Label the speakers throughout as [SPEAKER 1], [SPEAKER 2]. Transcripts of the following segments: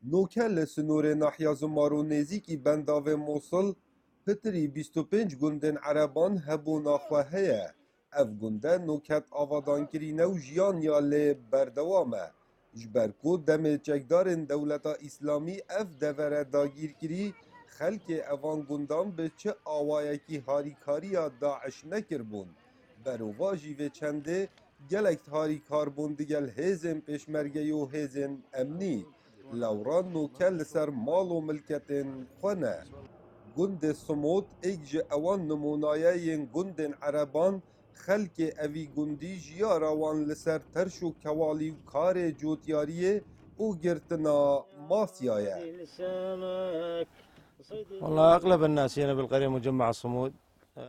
[SPEAKER 1] نوکه لسنور ناحیا زمار و نزیکی بنداو موصل پتری 25 گوندن عربان هبو ناخوه هیه. اف گونده نوکت آوادان کرینه و جیان یا لی بردوامه. جبرکو دم چکدارن دولتا اسلامی اف دوره داگیر کری خلک اوان گوندان به چه آوایکی هاریکاریا داعش نکر بون. بروواجی و چنده گلک هاریکار بون دیگل هیزن پیشمرگه و هیزن امنی. لوران نوکه لسر مال و ملکتن خونه. گند سموت ایک جه اوان نمونایه گند عربان خلک اوی گندی جیارا وان لسر ترش و کوالی و کار جوتیاریه او گرتنا ماسیایه.
[SPEAKER 2] والله أغلب الناس هنا بالقرية مجمع الصمود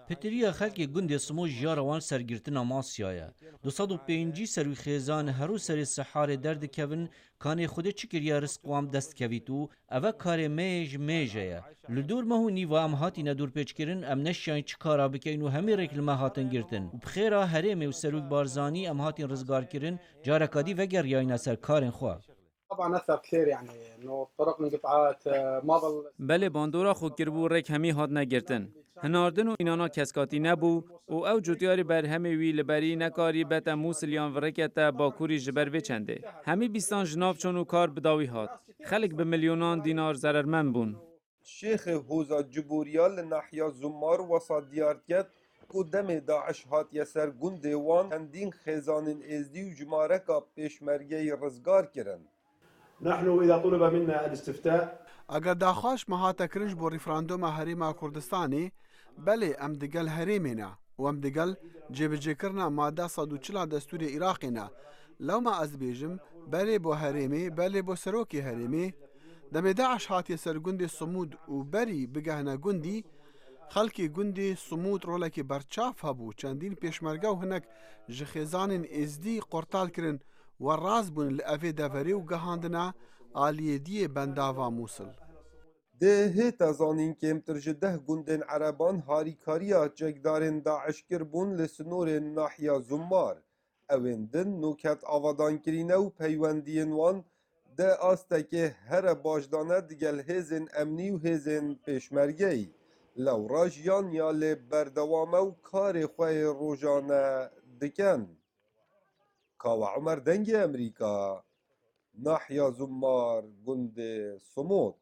[SPEAKER 3] پتریا خلکی گوندی سمو جیاروان سرگرتنا ماسیایه. 205 سروی خیزان هرو سری سحار درد کevin کانی خود چکریا رزقوام دست کویتو اوه کار میجه لدور مهو نیوا ام هاتی ندور پیچ کرن ام نشان چکارا بکین و همی رکل ما هاتن گرتن و بخیرا هرمی و سروک بارزانی ام هاتین رزگار کرن جارکادی وگر یاینا سر کارن خواه.
[SPEAKER 4] طبعا اثر كثير يعني انه الطرق انقطعت ما ظل.
[SPEAKER 5] بله باندورا خود کربو رک همی هاد نگرتن. هناردن و اینانا کسکاتی نبو او جوتیاری بر همی وی لبری نکاری بتا موسلیان ورکتا با کوری جبر بچنده. همی بیستان جناب چون و کار بداوی هاد. خلق به میلیونان دینار ضررمند بون.
[SPEAKER 1] شیخ هوزا جبوریال ناحیا زمار وسا دیارکت کو دم داعش هات یسر گند وان هندین خیزان ازدی و جمارکا پیشمرگه رزگار کرن.
[SPEAKER 6] نحن إذا طلب منا الاستفتاء
[SPEAKER 7] اگر داخواش مهاتا کرنج بو ریفراندوم هریما کردستانی بله ام دگل هریمینا و ام دگل جبجه کرنا ماده 140 دستور عراقینا لو ما از بیجم بله بو هریمی بله بو سروکی هریمی دم داعش هاتی سرگوندی صمود و بری بگهنا گوندی خلکی گوندی صمود رولکی برچاف هبو چندین پیشمرگه و هنک جخیزان ازدی قرطال کرن و راز بون لأفی دفری و گهاندنا آلیدی بنداوا موصل.
[SPEAKER 1] ده هیتا زانین کمتر جده گندن عربان هاریکاریا چکدارن داعش کربون لسنور ناحیا زمار. اوین دن نوکت آوادان کرینه و پیوندین وان ده آسته که هر باشدانه دیگل هیزن امنی و هیزن پیشمرگهی. لورا جیان یا لی بردوامه و کار خواه روژانه دکن. کاوا عمر دنگ امریکا ناحیا زمار گند سموت.